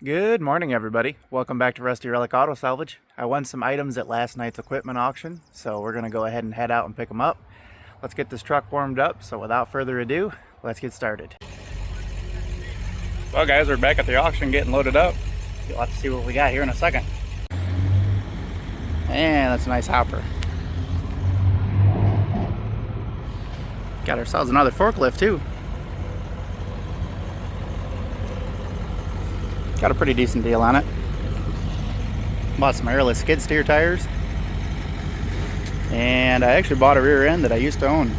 Good morning, everybody. Welcome back to Rusty Relic Auto Salvage. I won some items at last night's equipment auction, so we're going to go ahead and head out and pick them up. Let's get this truck warmed up, so without further ado, let's get started. Well guys, we're back at the auction getting loaded up. You'll have to see what we got here in a second. And that's a nice hopper. Got ourselves another forklift too. Got a pretty decent deal on it. Bought some airless skid steer tires. And I actually bought a rear end that I used to own.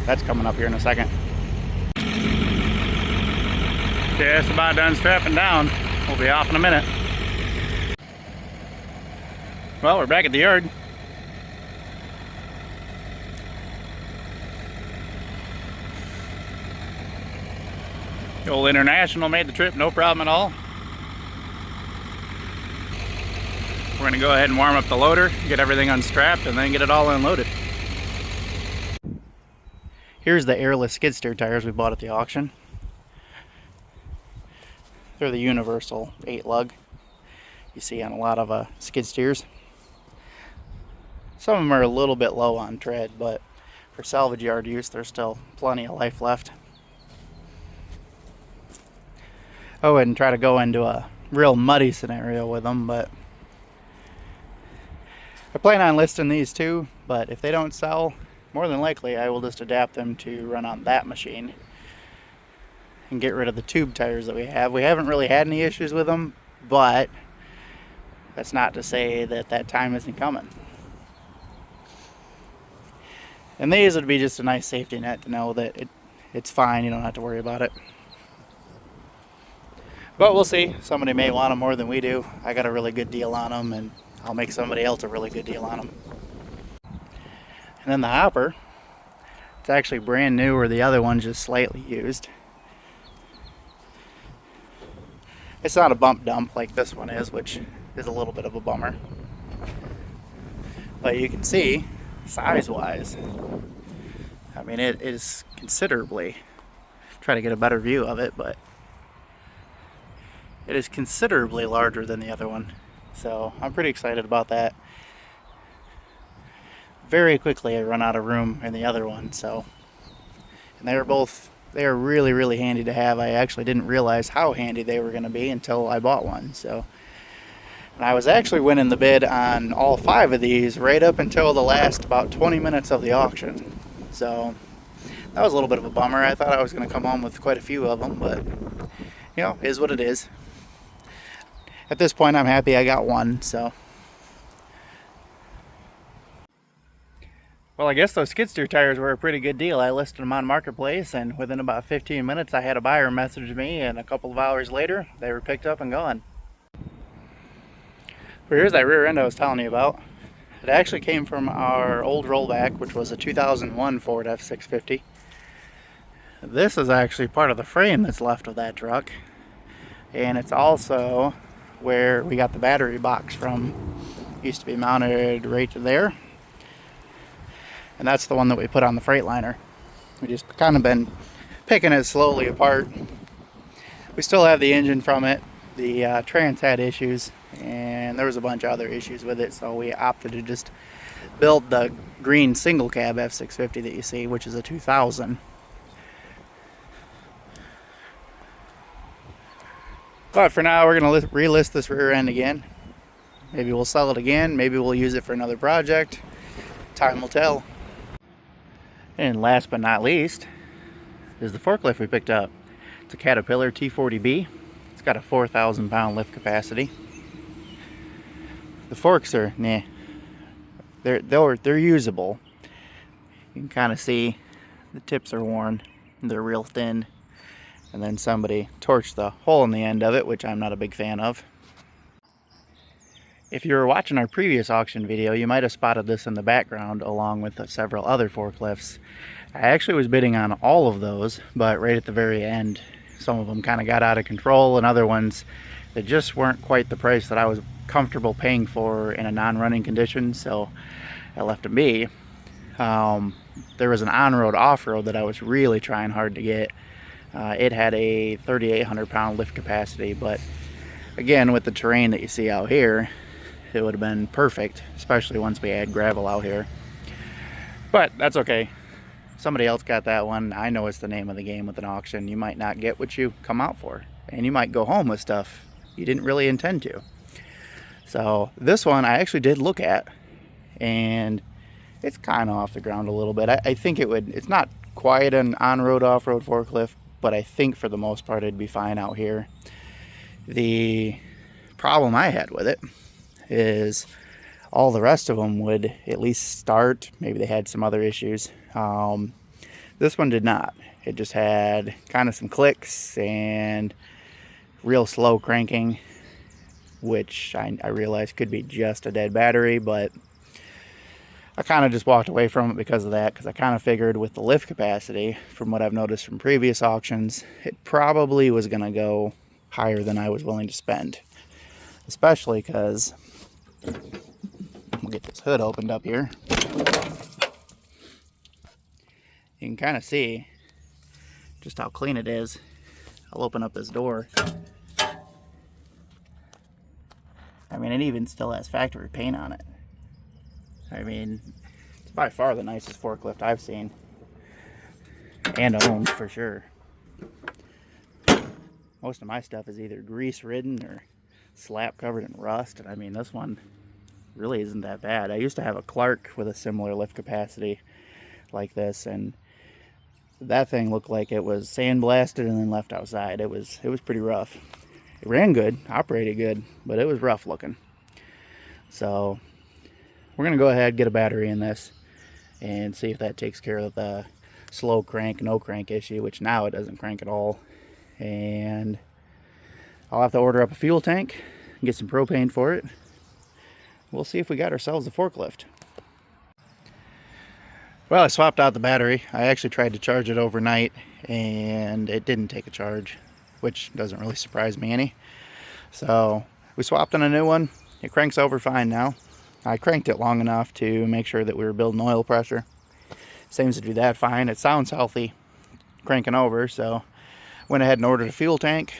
That's coming up here in a second. Just about done strapping down. We'll be off in a minute. Well, we're back at the yard. The old International made the trip, no problem at all. We're going to go ahead and warm up the loader, get everything unstrapped, and then get it all unloaded. Here's the airless skid steer tires we bought at the auction. They're the universal 8-lug you see on a lot of skid steers. Some of them are a little bit low on tread, but for salvage yard use, there's still plenty of life left. I wouldn't try to go into a real muddy scenario with them, but I plan on listing these too, but if they don't sell, more than likely I will just adapt them to run on that machine and get rid of the tube tires that we have. We haven't really had any issues with them, but that's not to say that that time isn't coming. And these would be just a nice safety net to know that it's fine, you don't have to worry about it. But we'll see. Somebody may want them more than we do. I got a really good deal on them, and I'll make somebody else a really good deal on them. And then the hopper, it's actually brand new, where the other one's just slightly used. It's not a bump dump like this one is, which is a little bit of a bummer. But you can see, size-wise, I mean, it is considerably, try to get a better view of it, but it is considerably larger than the other one. So I'm pretty excited about that. Very quickly I run out of room in the other one, so. And they are really, really handy to have. I actually didn't realize how handy they were gonna be until I bought one, so. And I was actually winning the bid on all 5 of these right up until the last about 20 minutes of the auction. So that was a little bit of a bummer. I thought I was gonna come home with quite a few of them, but you know, is what it is. At this point, I'm happy I got one, so. Well, I guess those skid steer tires were a pretty good deal. I listed them on Marketplace, and within about 15 minutes, I had a buyer message me, and a couple of hours later, they were picked up and gone. But here's that rear end I was telling you about. It actually came from our old rollback, which was a 2001 Ford F650. This is actually part of the frame that's left of that truck, and it's also where we got the battery box from. Used to be mounted right there, and that's the one that we put on the Freightliner. We just kind of been picking it slowly apart. We still have the engine from it. The trans had issues, and there was a bunch of other issues with it, so we opted to just build the green single cab F650 that you see, which is a 2000. But for now, we're going to relist this rear end again. Maybe we'll sell it again. Maybe we'll use it for another project. Time will tell. And last but not least is the forklift we picked up. It's a Caterpillar T40B. It's got a 4,000 pound lift capacity. The forks are, nah. They're usable. You can kind of see the tips are worn. They're real thin. And then somebody torched the hole in the end of it, which I'm not a big fan of. If you were watching our previous auction video, you might have spotted this in the background along with several other forklifts. I actually was bidding on all of those, but right at the very end, some of them kind of got out of control, and other ones that just weren't quite the price that I was comfortable paying for in a non-running condition, so I left them be. There was an on-road off-road that I was really trying hard to get. It had a 3,800 pound lift capacity, but Again, with the terrain that you see out here, it would have been perfect, especially once we add gravel out here. But that's okay. Somebody else got that one. I know it's the name of the game with an auction. You might not get what you come out for, and you might go home with stuff you didn't really intend to. So this one I actually did look at, and it's kind of off the ground a little bit. I think it's not quite an on-road, off-road forklift, but I think for the most part it'd be fine out here. The problem I had with it is all the rest of them would at least start. Maybe they had some other issues. This one did not. It just had kind of some clicks and real slow cranking, which I realized could be just a dead battery, but I kind of just walked away from it because of that, because I kind of figured with the lift capacity, from what I've noticed from previous auctions, it probably was going to go higher than I was willing to spend. Especially because, we'll get this hood opened up here. You can kind of see just how clean it is. I'll open up this door. I mean, it even still has factory paint on it. I mean, it's by far the nicest forklift I've seen. And owned, for sure. Most of my stuff is either grease ridden or slap covered in rust. And I mean, this one really isn't that bad. I used to have a Clark with a similar lift capacity like this, and that thing looked like it was sandblasted and then left outside. It was pretty rough. It ran good, operated good, but it was rough looking. So we're gonna go ahead, get a battery in this, and see if that takes care of the slow crank, no crank issue, which now it doesn't crank at all. And I'll have to order up a fuel tank and get some propane for it. We'll see if we got ourselves a forklift. Well, I swapped out the battery. I actually tried to charge it overnight and it didn't take a charge, which doesn't really surprise me any. So we swapped on a new one. It cranks over fine now. I cranked it long enough to make sure that we were building oil pressure. Seems to do that fine. It sounds healthy cranking over, so went ahead and ordered a fuel tank.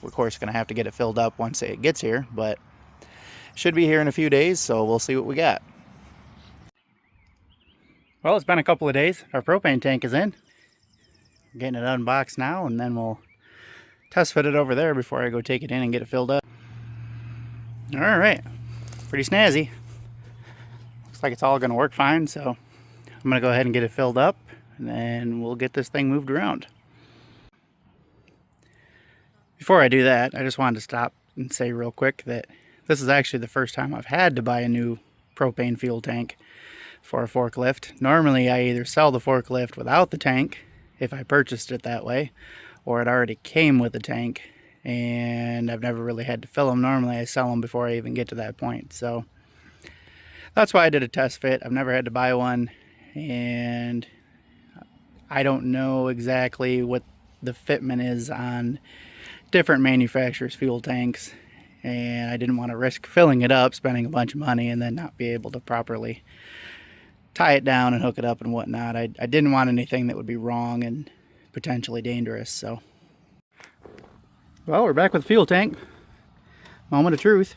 We're of course going to have to get it filled up once it gets here, but it should be here in a few days, so we'll see what we got. Well, it's been a couple of days. Our propane tank is in. We're getting it unboxed now, and then we'll test fit it over there before I go take it in and get it filled up. All right, pretty snazzy. Looks like it's all going to work fine, so I'm going to go ahead and get it filled up, and then we'll get this thing moved around. Before I do that, I just wanted to stop and say real quick that this is actually the first time I've had to buy a new propane fuel tank for a forklift. Normally I either sell the forklift without the tank, if I purchased it that way, or it already came with the tank, and I've never really had to fill them. Normally I sell them before I even get to that point. So that's why I did a test fit. I've never had to buy one, and I don't know exactly what the fitment is on different manufacturers' fuel tanks, and I didn't want to risk filling it up, spending a bunch of money, and then not be able to properly tie it down and hook it up and whatnot. I didn't want anything that would be wrong and potentially dangerous. So, well, we're back with the fuel tank. Moment of truth.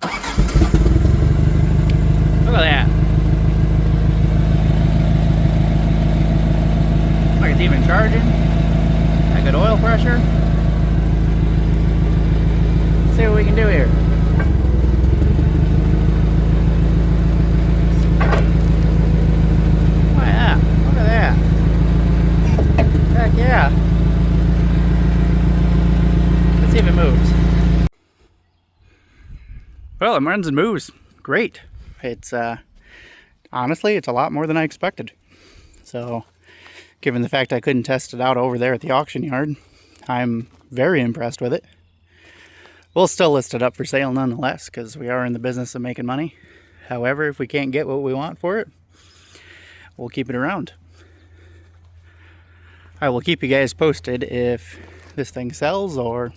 Look at that. Like it's even charging. Got good oil pressure. Let's see what we can do here. Yeah. Let's see if it moves. Well, it runs and moves. Great. It's honestly, it's a lot more than I expected. So, given the fact I couldn't test it out over there at the auction yard, I'm very impressed with it. We'll still list it up for sale nonetheless, because we are in the business of making money. However, if we can't get what we want for it, we'll keep it around. I will keep you guys posted if this thing sells, or,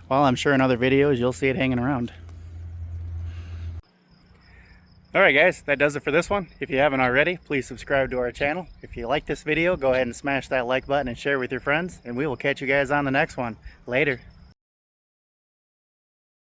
well, I'm sure in other videos you'll see it hanging around. Alright guys, that does it for this one. If you haven't already, please subscribe to our channel. If you like this video, go ahead and smash that like button and share with your friends, and we will catch you guys on the next one. Later.